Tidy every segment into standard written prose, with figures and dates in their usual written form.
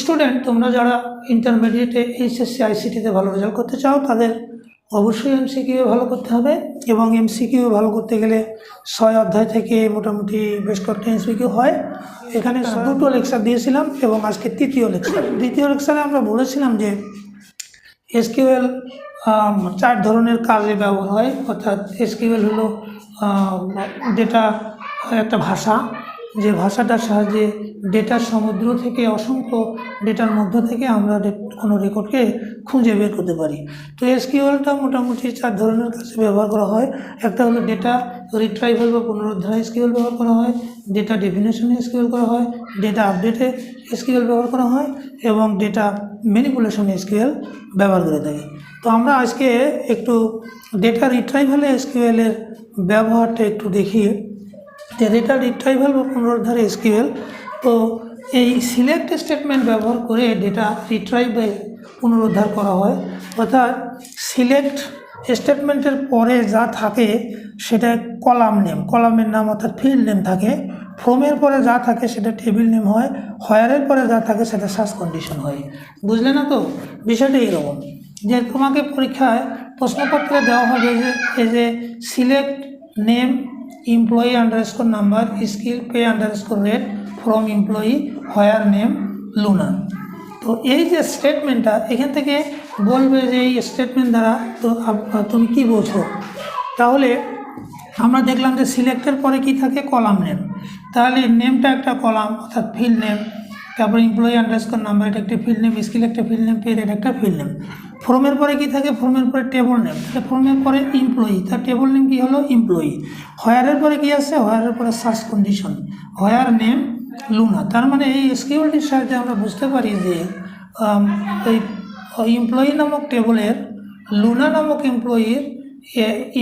Student তোমরা যারা ইন্টারমিডিয়েটে HSC আইসিটিতে ভালো রেজাল্ট করতে চাও তাদের অবশ্যই এমসিকিউ ভালো করতে হবে, এবং এমসিকিউ ভালো করতে গেলে 6 অধ্যায় থেকে মোটামুটি বেশ কয়েকটা এমসিকিউ হয়। এখানে দুটো লেকচার দিয়েছিলাম এবং আজকে তৃতীয় লেকচার। দ্বিতীয় লেকচারে আমরা বলেছিলাম যে এসকিউএল 4 ধরনের কাজে ব্যবহার হয়, অর্থাৎ এসকিউএল হলো ডেটা একটা ভাষা, যে ভাষাটার সাহায্যে ডেটার সমুদ্র থেকে অসংখ্য ডেটার মধ্য থেকে আমরা কোনো রেকর্ডকে খুঁজে বের করতে পারি। তো এসকিউএলটা মোটামুটি 4 ধরনের কাজে ব্যবহার করা হয়। একটা হলো ডেটা রিট্রাইভাল বা পুনরুদ্ধার এসকিউএল ব্যবহার করা হয়, ডেটা ডেফিনেশনে এসকিউএল করা হয়, ডেটা আপডেটে এসকিউএল ব্যবহার করা হয়, এবং ডেটা ম্যানিপুলেশন এসকিউএল ব্যবহার করে থাকি। তো আমরা আজকে একটু ডেটা রিট্রাইভালে এসকিউএলের ব্যবহারটা একটু দেখি। ডেটা রিট্রাইভাল বা পুনরুদ্ধার এসকিউএল, তো এই সিলেক্ট স্টেটমেন্ট ব্যবহার করে ডেটা রিট্রাইভাল পুনরুদ্ধার করা হয়। অর্থাৎ সিলেক্ট স্টেটমেন্টের পরে যা থাকে সেটা কলাম নেম, কলামের নাম অর্থাৎ ফিল্ড নেম থাকে। ফ্রমের পরে যা থাকে সেটা টেবিল নেম হয়। হোয়ারের পরে যা থাকে সেটা সার্চ কন্ডিশন হয়। বুঝলে না? তো বিষয়টা এইরকম যে তোমাকে পরীক্ষায় প্রশ্নপত্রে দেওয়া হবে যে এই যে select name employee underscore number skill pay underscore rate from employee where name Luna. তো এই যে স্টেটমেন্টটা এখান থেকে বলবে যে এই স্টেটমেন্ট দ্বারা তো তুমি কি বোঝো। তাহলে আমরা দেখলাম যে সিলেক্টের পরে কি থাকে, কলাম নেম। তাহলে নেমটা একটা কলাম অর্থাৎ ফিল্ড নেম, তারপরে এমপ্লয়ি আন্ডারস্কোর নাম্বার এটা একটা ফিল্ড নেম, স্কিল একটা ফিল্ড নেম, পে রেট একটা ফিল্ড নেম। ফর্মের পরে কি থাকে, ফর্মের পরে টেবল নেম, তাহলে ফর্মের পরে এমপ্লয়ি, তার টেবল নেম কি হলো এমপ্লয়ি। হোয়ারের পরে কি আছে, হোয়ারের পরে সার্চ কন্ডিশন, হোয়ার নেম লুনা। তার মানে এই এসকিউএলটির সাহায্যে আমরা বুঝতে পারি যে ওই এমপ্লয়ি নামক টেবলের লুনা নামক এমপ্লয়ির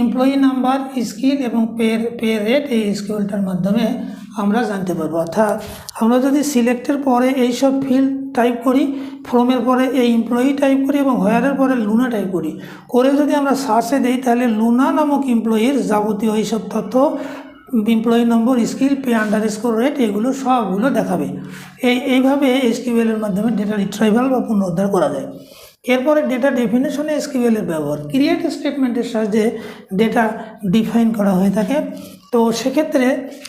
এমপ্লয়ি নাম্বার, স্কিল এবং পে রেট এই এসকিউএলটার মাধ্যমে আমরা জানতে পারবো। অর্থাৎ আমরা যদি সিলেক্টের পরে এইসব ফিল্ড টাইপ করি, ফ্রমের পরে এই এমপ্লয়ি টাইপ করি এবং হোয়ারের পরে লুনা টাইপ করি, করে যদি আমরা সার্চে দিই তাহলে লুনা নামক এমপ্লয়ির যাবতীয় এইসব তথ্য, এমপ্লয়ি নম্বর, স্কিল, পে আন্ডারস্কোর রেট, এগুলো সবগুলো দেখাবে। এইভাবে এসকিউএলের মাধ্যমে ডেটা রিট্রাইভাল বা পুনরুদ্ধার করা যায়। এরপরে ডেটা ডেফিনেশনে এসকিউএলের ব্যবহার, ক্রিয়েট স্টেটমেন্টের সাহায্যে ডেটা ডিফাইন করা হয়ে থাকে। তো সেক্ষেত্রে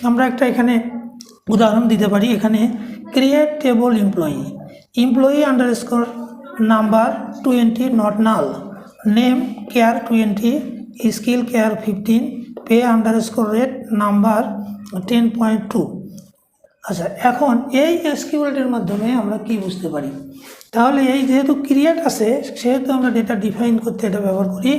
আমরা একটা এখানে উদাহরণ দিতে পারি। এখানে create table employee, employee underscore number 20 not null, name care 20, skill care 15, pay underscore rate number 10.2। আচ্ছা, এখন এই এসকিউএলটির মাধ্যমে আমরা কি বুঝতে পারি, তাহলে এই যেহেতু ক্রিয়েট আছে সেহেতু আমরা ডেটা ডিফাইন করতে এটা ব্যবহার করি।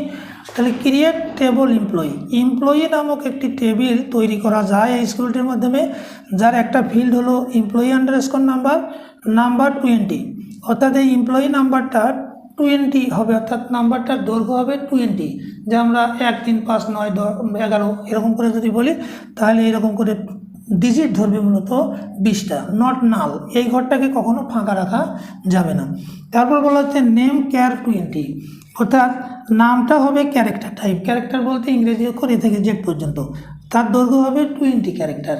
তাহলে ক্রিয়েট টেবল এমপ্লয়ি, এমপ্লয়ি নামক একটি টেবিল তৈরি করা যায় এই এসকিউএলটির মাধ্যমে, যার একটা ফিল্ড হলো এমপ্লয়ি আন্ডারস্কোর নাম্বার 20। অর্থাৎ এই এমপ্লয়ি নাম্বারটা 20 হবে, অর্থাৎ নাম্বারটার দৈর্ঘ্য হবে 20। যে আমরা 1, 3, 5, 9, 10, 11 এরকম করে যদি বলি তাহলে এরকম করে ডিজিট ধরবে মূলত 20টা। নট নাল, এই ঘরটাকে কখনো ফাঁকা রাখা যাবে না। তারপর বলা হচ্ছে নেম কেয়ার 20, অর্থাৎ নামটা হবে ক্যারেক্টার টাইপ। ক্যারেক্টার বলতে ইংরেজি অক্ষর এ থেকে জেড পর্যন্ত, তার দৈর্ঘ্য হবে 20 ক্যারেক্টার।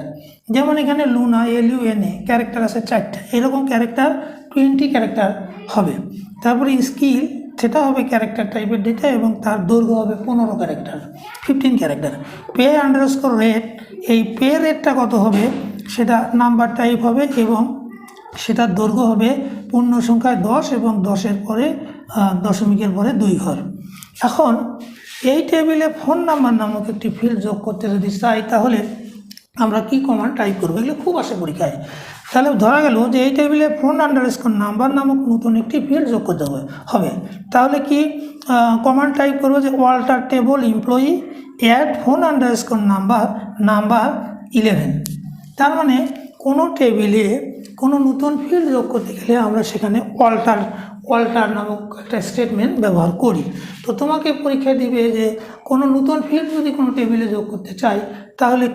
যেমন এখানে লুনা, LUNA ক্যারেক্টার আছে 4টা, এরকম ক্যারেক্টার 20 ক্যারেক্টার হবে। তারপরে স্কিল, সেটা হবে ক্যারেক্টার টাইপের ডেটা এবং তার দৈর্ঘ্য হবে 15 character, 15 character. Pay underscore rate, এই পে রেটটা কত হবে সেটা নাম্বার টাইপ হবে এবং সেটার দৈর্ঘ্য হবে পূর্ণ সংখ্যায় 10 এবং 10-এর পরে দশমিকের পরে 2 ঘর। এখন এই টেবিলে ফোন নাম্বার নামক একটি ফিল্ড যোগ করতে যদি চাই তাহলে আমরা কি কমান্ড টাইপ করবো, এগুলো খুব আসে পরীক্ষায়। তাহলে ধরা গেল যে এই টেবিলে ফোন আন্ডারস্কোর নাম্বার নামক নতুন একটি ফিল্ড যোগ করতে হবে। তাহলে কি কমান্ড টাইপ করবো যে alter table employee add phone underscore number 11। তার মানে কোনো টেবিলে কোনো নতুন ফিল্ড যোগ করতে গেলে আমরা সেখানে ওয়াল্টার নামক একটা স্টেটমেন্ট ব্যবহার করি। তো তোমাকে পরীক্ষা দিবে যে কোনো নতুন ফিল্ড যদি কোনো টেবিলে যোগ করতে চাই তাহলে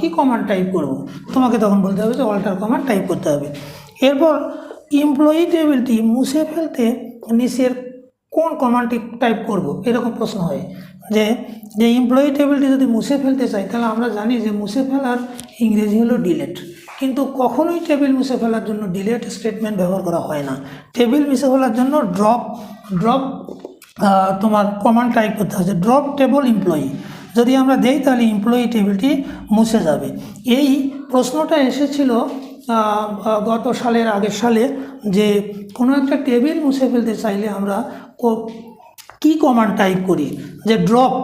কি কমান্ড টাইপ করব, তোমাকে তখন বলতে হবে যে ওয়াল্টার কমান্ড টাইপ করতে হবে। এরপর এমপ্লয়ি টেবিলটি মুছে ফেলতে নিচের কোন কমান্ডটি টাইপ করব, এরকম প্রশ্ন হয়। যে এমপ্লয়ি টেবিলটি যদি মুছে ফেলতে চাই তাহলে আমরা জানি যে মুছে ফেলার ইংরেজি হলো ডিলেট, কিন্তু কখনোই টেবিল মুছে ফেলার জন্য ডিলিট স্টেটমেন্ট ব্যবহার করা হয় না। টেবিল মুছে ফেলার জন্য ড্রপ তোমার কমান্ড টাইপ করতে হচ্ছে, ড্রপ টেবল এমপ্লয়ি। যদি আমরা দেই তাহলে এমপ্লয়ি টেবিলটি মুছে যাবে। এই প্রশ্নটা এসেছিল গত সালের আগের সালে, যে কোনো একটা টেবিল মুছে ফেলতে চাইলে আমরা কি কমান্ড টাইপ করি, যে ড্রপ,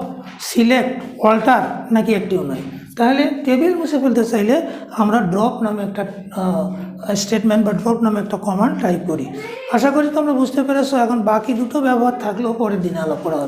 সিলেক্ট, অল্টার নাকি একটিও নয়। তাহলে টেবিল মুছে ফেলতে চাইলে আমরা ড্রপ নামে একটা স্টেটমেন্ট বা ড্রপ নামে একটা কমান্ড টাইপ করি। আশা করি তোমরা বুঝতে পেরেছো। এখন বাকি দুটো ব্যবহার থাকলেও পরের দিনে আলাপ করা হবে।